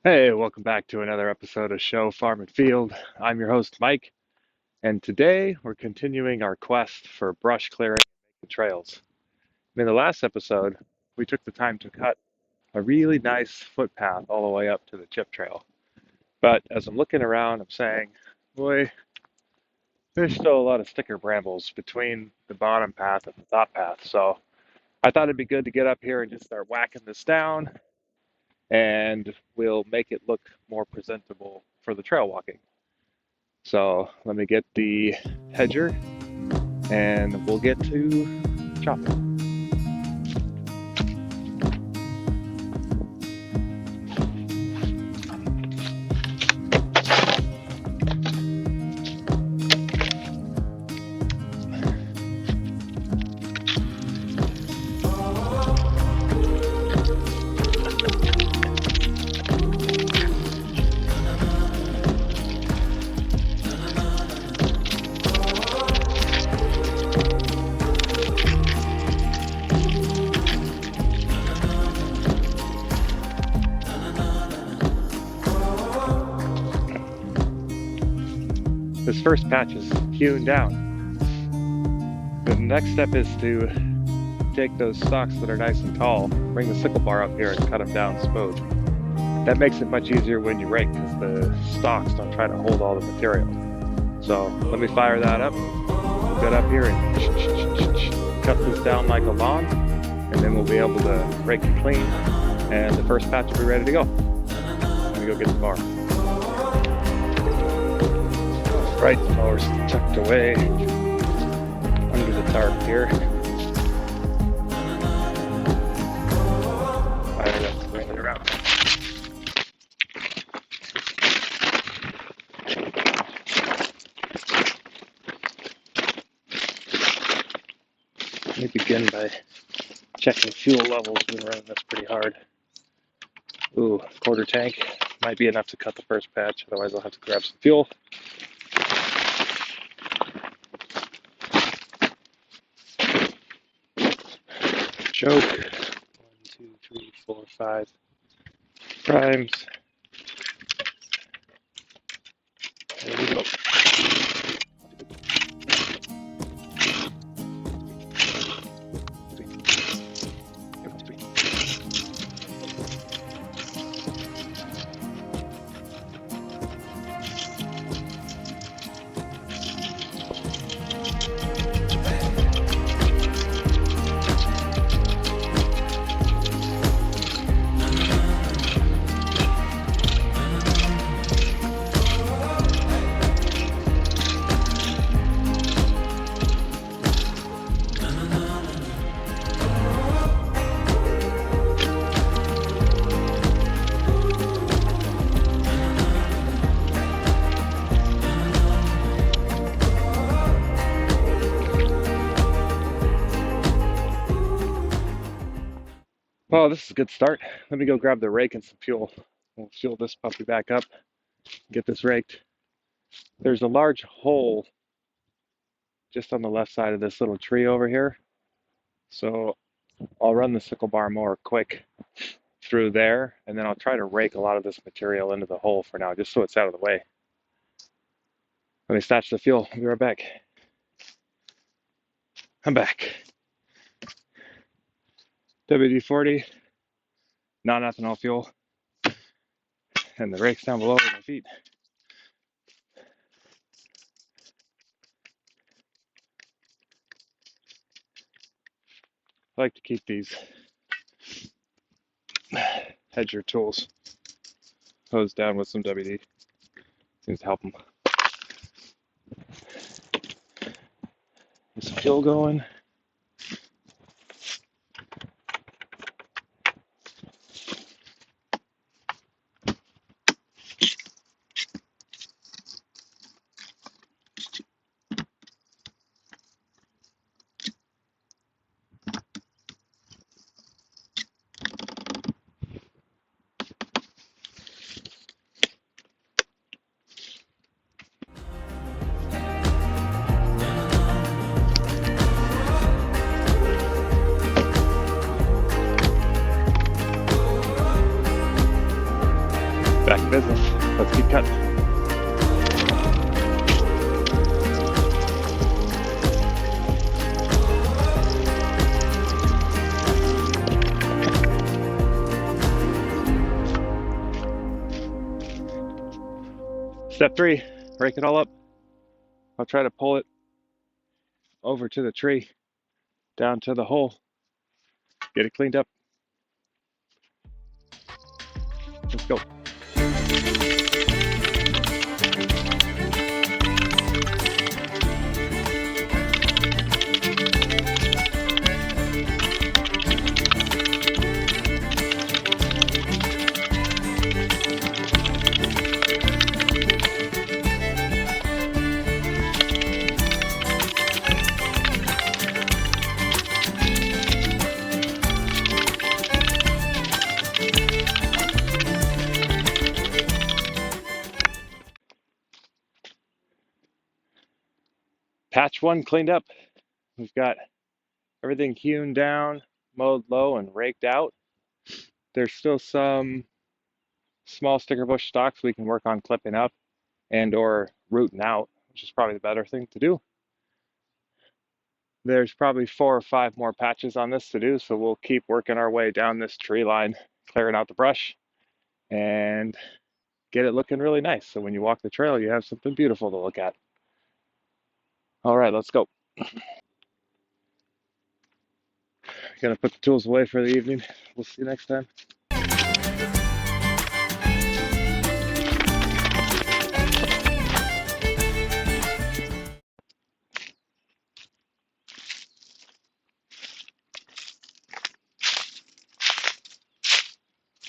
Hey, welcome back to another episode of Show Farm and Field. I'm your host, Mike, and today we're continuing our quest for brush clearing and making trails. In the last episode, we took the time to cut a really nice footpath all the way up to the chip trail. But as I'm looking around, I'm saying, boy, there's still a lot of sticker brambles between the bottom path and the top path. So I thought it'd be good to get up here and just start whacking this down, and we'll make it look more presentable for the trail walking. So let me get the hedger and we'll get to chopping. This first patch is hewn down. The next step is to take those stalks that are nice and tall, bring the sickle bar up here and cut them down smooth. That makes it much easier when you rake because the stalks don't try to hold all the material. So let me fire that up. We'll get up here and cut this down like a lawn, and then we'll be able to rake it clean, and the first patch will be ready to go. Let me go get the bar. Right, the mower's tucked away under the tarp here. Fire it up to bring it around. Let me begin by checking fuel levels. We've been running this pretty hard. Ooh, quarter tank might be enough to cut the first patch, otherwise I'll have to grab some fuel. Choke. 1, 2, 3, 4, 5 primes. There we go. Well, this is a good start. Let me go grab the rake and some fuel. We'll fuel this puppy back up, get this raked. There's a large hole just on the left side of this little tree over here. So I'll run the sickle bar mower quick through there, and then I'll try to rake a lot of this material into the hole for now, just so it's out of the way. Let me snatch the fuel. I'll be right back. I'm back. WD-40, non-ethanol fuel, and the rake's down below with my feet. I like to keep these hedger tools hosed down with some WD. Seems to help them. Get some fuel going. cut. Step 3, rake it all up. I'll try to pull it over to the tree, down to the hole, get it cleaned up. Let's go. Patch 1 cleaned up. We've got everything hewn down, mowed low, and raked out. There's still some small sticker bush stalks we can work on clipping up and or rooting out, which is probably the better thing to do. There's probably 4 or 5 more patches on this to do, so we'll keep working our way down this tree line, clearing out the brush, and get it looking really nice. So when you walk the trail, you have something beautiful to look at. All right, let's go. Gonna put the tools away for the evening. We'll see you next time.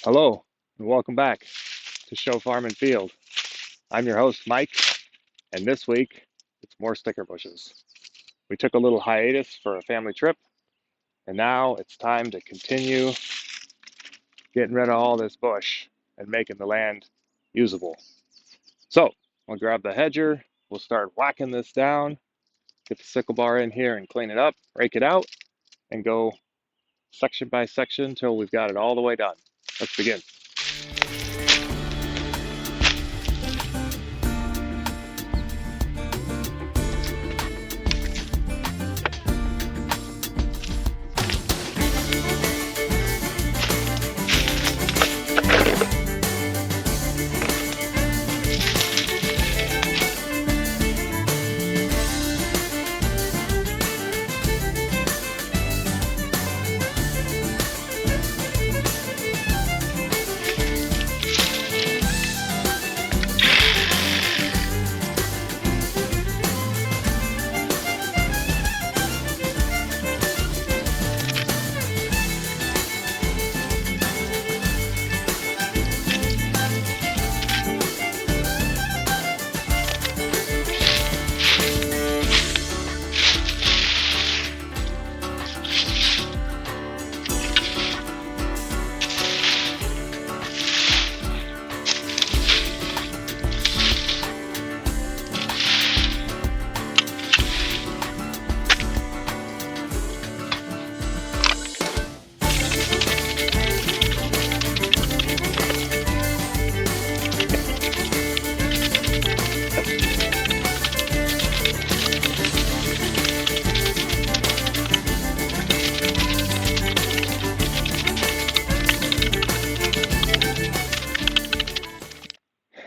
Hello, and welcome back to Show Farm and Field. I'm your host, Mike, and this week, it's more sticker bushes. We took a little hiatus for a family trip, and now it's time to continue getting rid of all this bush and making the land usable. So, I'll grab the hedger, we'll start whacking this down, get the sickle bar in here and clean it up, rake it out, and go section by section until we've got it all the way done. Let's begin.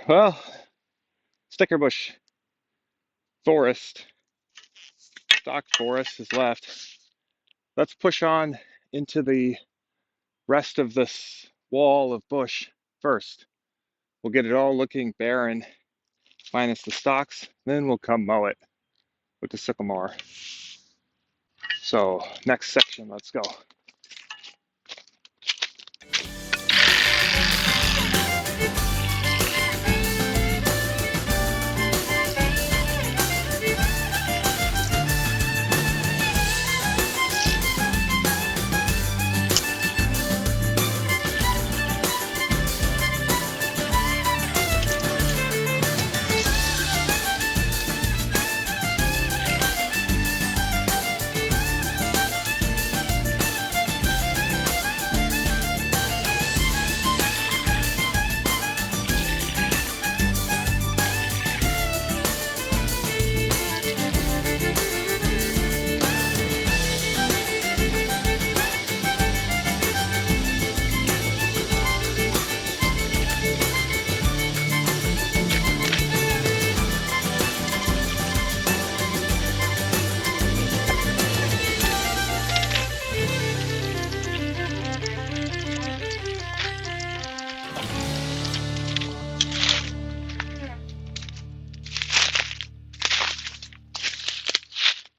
Well, sticker bush forest, stock forest is left. Let's push on into the rest of this wall of bush first. We'll get it all looking barren, minus the stalks, then we'll come mow it with the sickle mower. So, next section, let's go.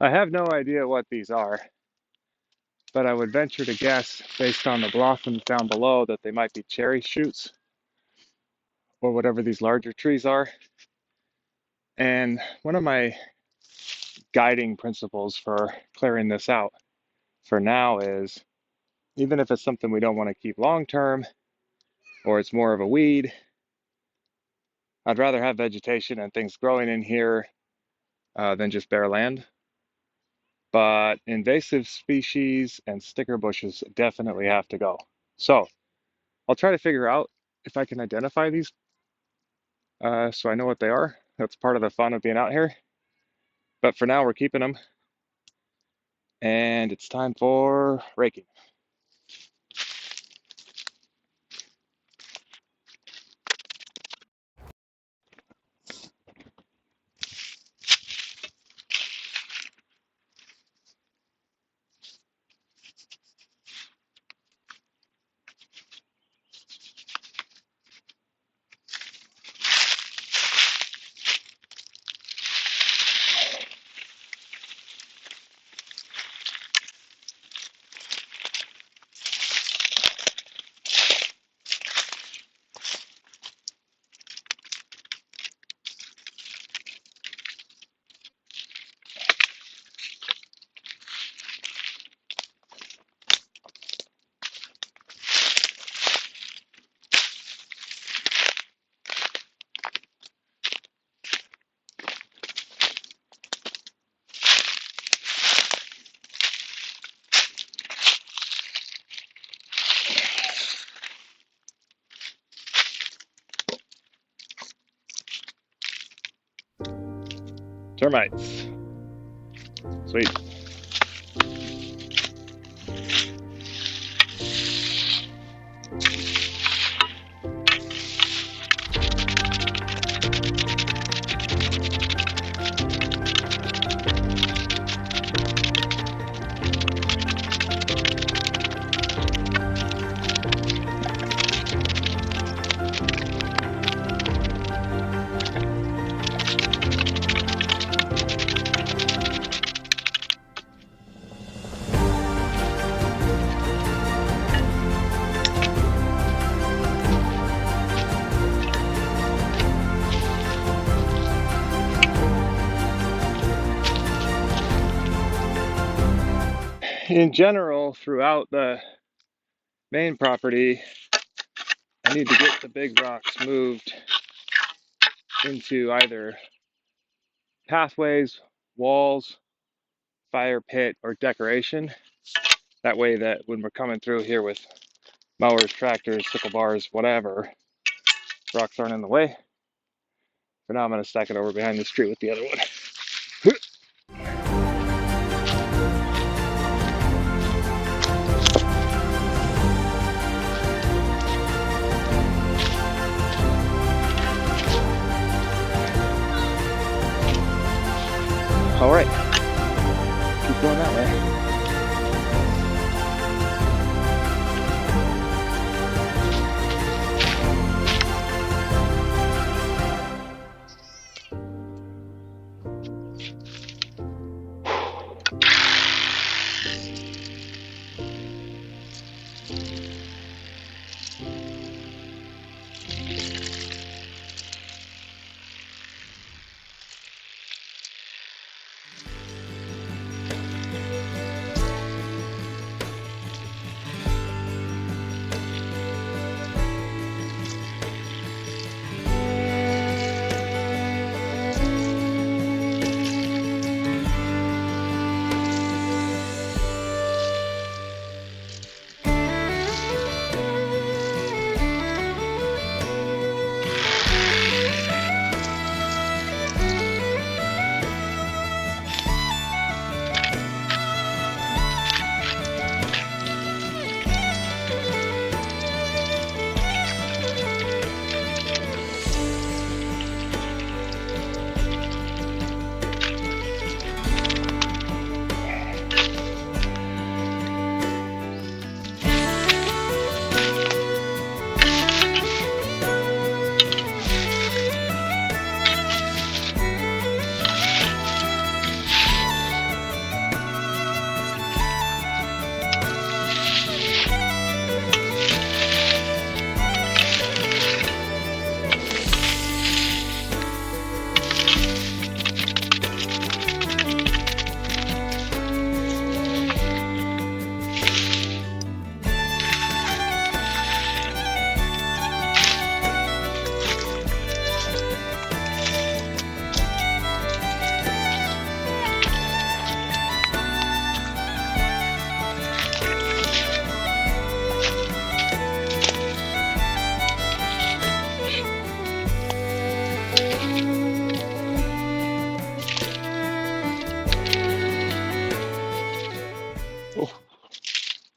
I have no idea what these are, but I would venture to guess, based on the blossoms down below, that they might be cherry shoots or whatever these larger trees are. And one of my guiding principles for clearing this out for now is, even if it's something we don't want to keep long term or it's more of a weed, I'd rather have vegetation and things growing in here than just bare land. But invasive species and sticker bushes definitely have to go. So I'll try to figure out if I can identify these so I know what they are. That's part of the fun of being out here. But for now, we're keeping them. And it's time for raking. Termites. Sweet. In general, throughout the main property, I need to get the big rocks moved into either pathways, walls, fire pit, or decoration. That way that when we're coming through here with mowers, tractors, sickle bars, whatever, rocks aren't in the way. For now, I'm going to stack it over behind this tree with the other one. All right, keep going that way.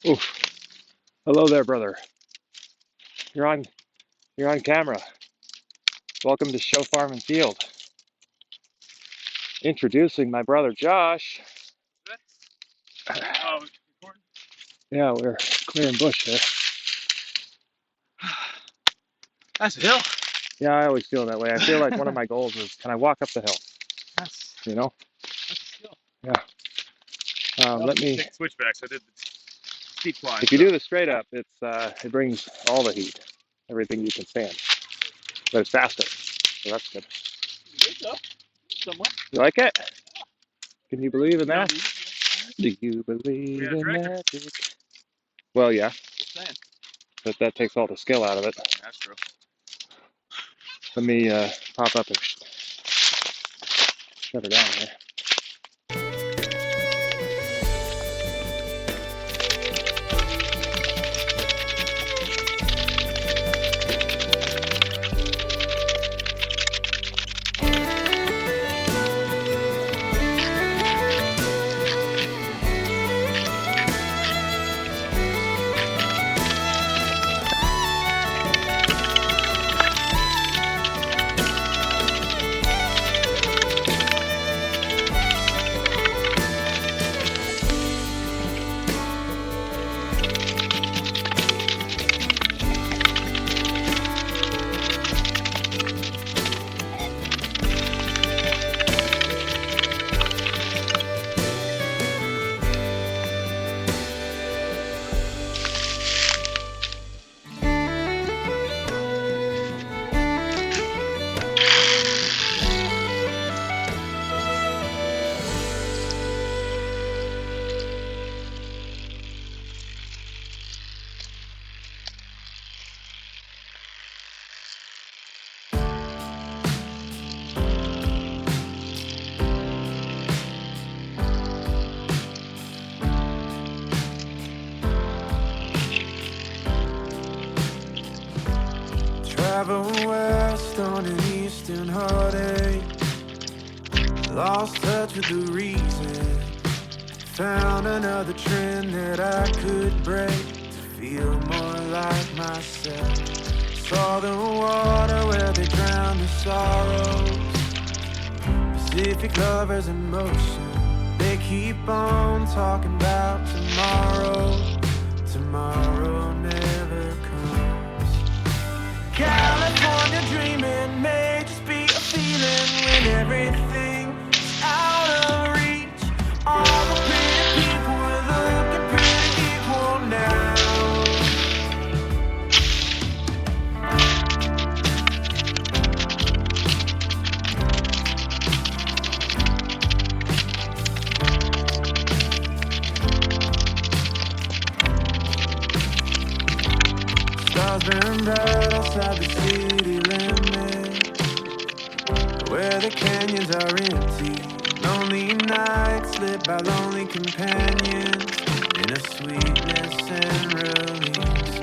Oof. Hello there, brother. You're on you're on camera. Welcome to Show Farm and Field. Introducing my brother Josh. Oh, recording? Yeah, we're clearing bush here. That's a hill. Yeah, I always feel that way. I feel like one of my goals is, can I walk up the hill? That's You know? a skill. Yeah. Let me. Take switchbacks. I did the steep climb. If you do the straight up, it brings all the heat, everything you can stand, but it's faster, so that's good. Good stuff. Somewhat. You like it? Can you believe in that? Do you We believe had a in tractor. magic? Well, yeah, Just saying. but that takes all the skill out of it. That's true. Let me pop up and shut her down here. Travel west on an eastern heartache. Lost touch with the reason. Found another trend that I could break to feel more like myself. Saw the water where they drown the sorrows. Pacific lovers in motion. They keep on talking about tomorrow. Tomorrow never comes. California dreaming may just be a feeling when everything's out of reach. All the pretty people are looking pretty equal now. Stars burn bright outside the city limits, where the canyons are empty. Lonely nights lit by lonely companions, in a sweetness and release.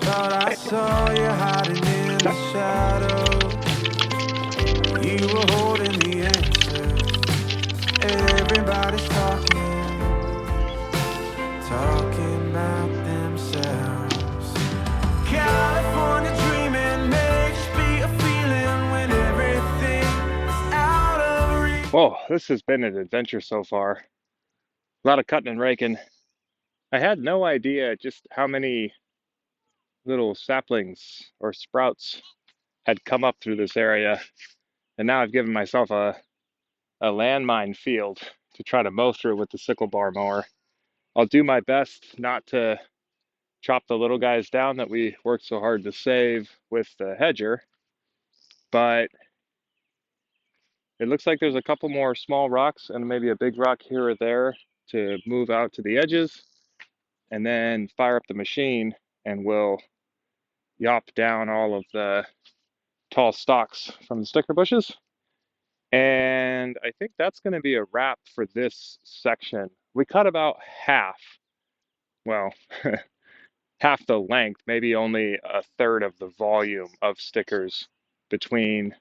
Thought I saw you hiding in the shadows. You were holding the answers. Everybody's talking about themselves. California dreaming may just be a feeling when everything's out of reach. Whoa, this has been an adventure so far. A lot of cutting and raking. I had no idea just how many little saplings or sprouts had come up through this area, and now I've given myself a landmine field to try to mow through with the sickle bar mower. I'll do my best not to chop the little guys down that we worked so hard to save with the hedger, but it looks like there's a couple more small rocks and maybe a big rock here or there to move out to the edges, and then fire up the machine and we'll yop down all of the tall stalks from the sticker bushes. And I think that's going to be a wrap for this section. We cut about half, well, half the length, maybe only a third of the volume of stickers between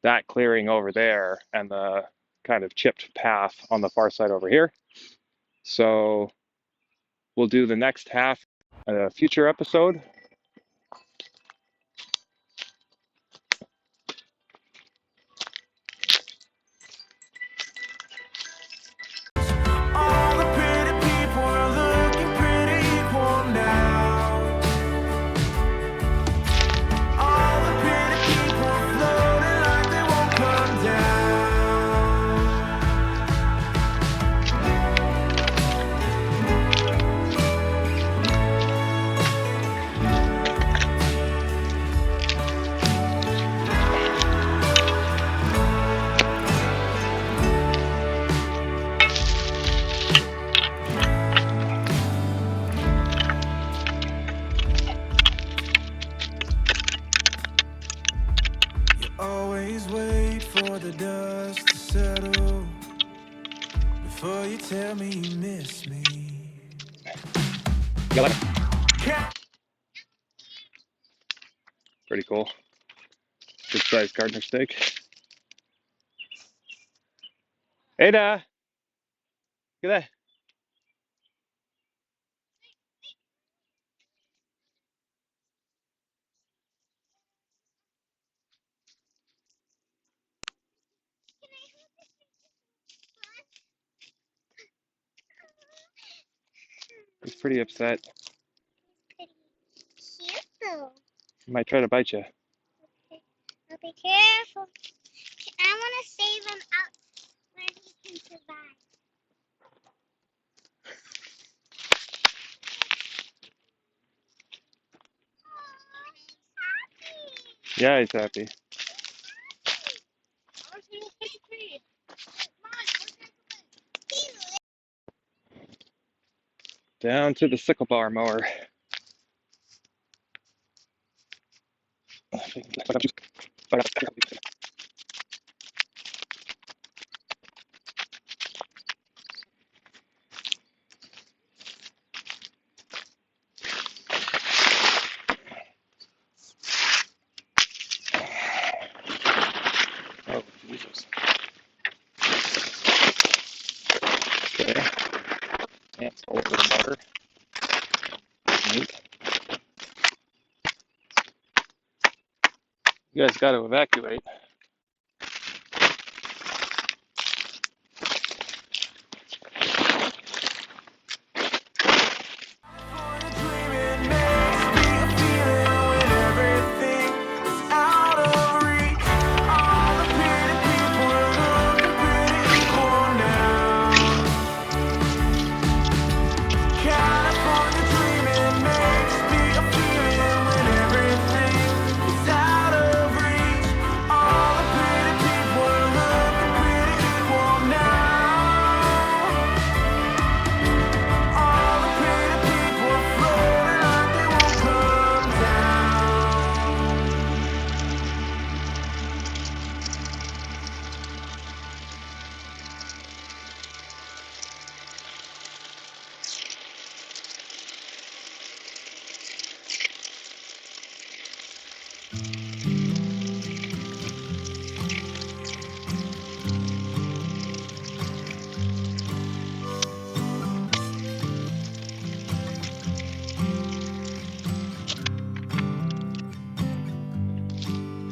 that clearing over there and the kind of chipped path on the far side over here. So We'll do the next half in a future episode. All the pretty people are looking pretty equal now. All the pretty people are floating like they won't come down. You always wait for the dust to settle before you tell me you miss me. You like it? Pretty cool. Good sized gardener steak. Ada! Get that. He's pretty upset. Careful. He might try to bite you. I'll be careful. I want to save him out where he can survive. Yeah, he's happy. Down to the sickle bar mower. Oh, Jesus. Okay. Ants all over the motor. Neat. You guys got to evacuate. Dreaming makes me a feeling when everything is out of reach. All the pretty people are looking pretty equal now. California dreaming makes me a feeling when everything is out of reach. All the pretty people are looking pretty equal now. All the pretty people are floating like they won't come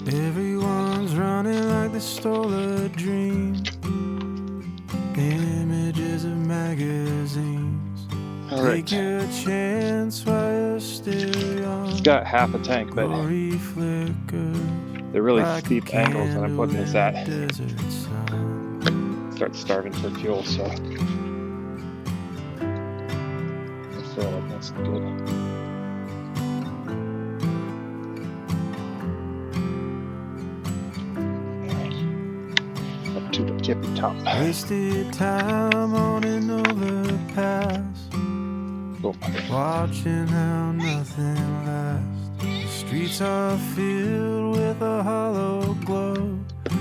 Everyone's running like they stole a dream. Images of magazines. All right. Take your chance while you're still young. It's got half a tank, but Glory flickers they're really like a steep angles that I'm putting this candle at. in the desert sun. Start starving for fuel, so I feel like that's good. Up to the tippy top. Wasted time on an overpass, Boom. watching how nothing lasts. The streets are filled with a hollow glow. The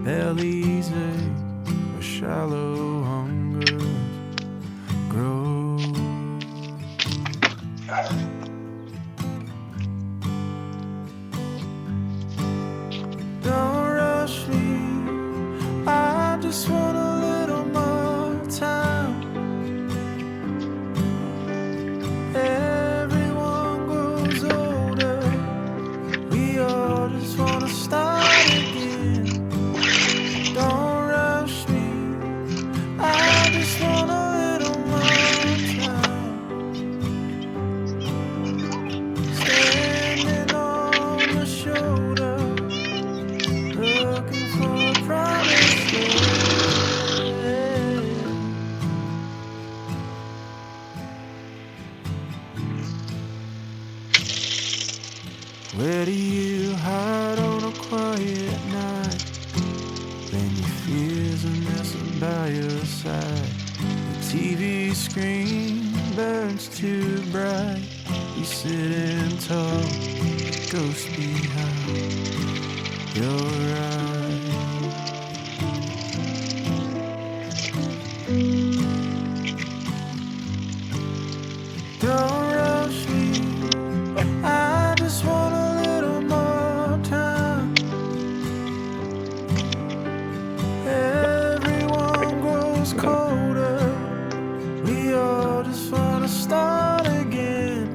bellies ache where shallow hungers grow. Don't rush me, I just want a little more time. Where do you hide on a quiet night when your fears are messing by your side? The TV screen burns too bright. You sit and talk, ghost behind your eyes. Don't rush me, I just want a little more time. Everyone grows colder, we all just wanna start again.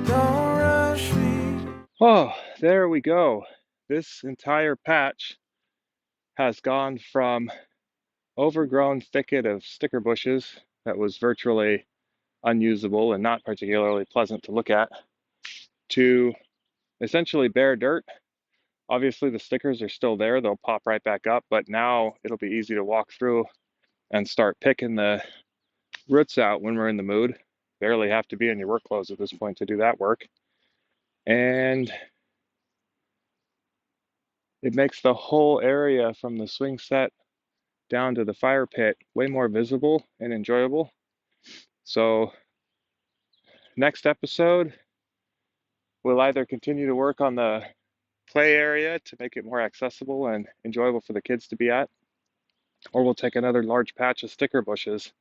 Don't rush me. Oh, there we go. This entire patch has gone from overgrown thicket of sticker bushes that was virtually unusable and not particularly pleasant to look at to essentially bare dirt. Obviously, the stickers are still there, they'll pop right back up, but now it'll be easy to walk through and start picking the roots out when we're in the mood. Barely have to be in your work clothes at this point to do that work. And it makes the whole area from the swing set down to the fire pit way more visible and enjoyable. So next episode, we'll either continue to work on the play area to make it more accessible and enjoyable for the kids to be at, or we'll take another large patch of sticker bushes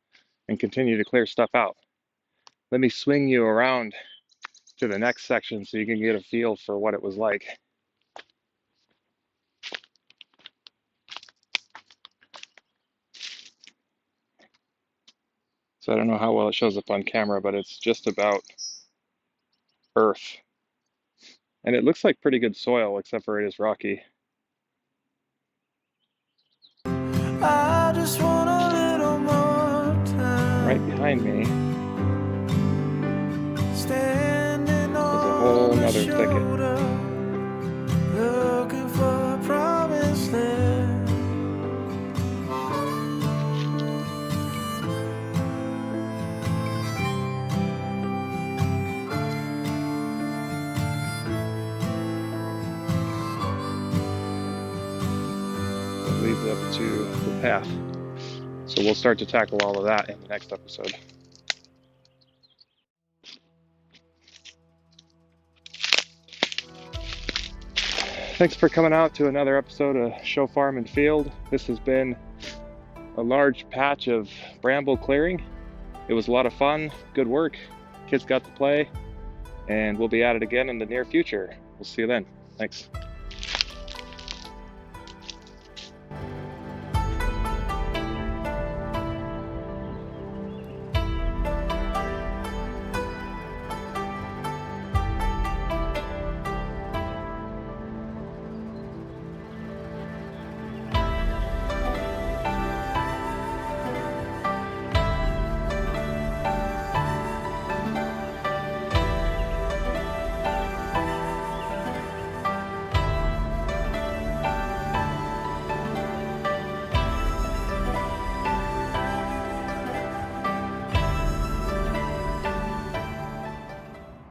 and continue to clear stuff out. Let me swing you around to the next section so you can get a feel for what it was like. So I don't know how well it shows up on camera, but it's just about earth. And it looks like pretty good soil, except for it is rocky. I just want a little more time. Right behind me Standing is a on whole the nother thicket. shoulder, looking for a promised land. That leads up to the path. So we'll start to tackle all of that in the next episode. Thanks for coming out to another episode of Show Farm and Field. This has been a large patch of bramble clearing. It was a lot of fun, good work. Kids got to play, and we'll be at it again in the near future. We'll see you then. Thanks.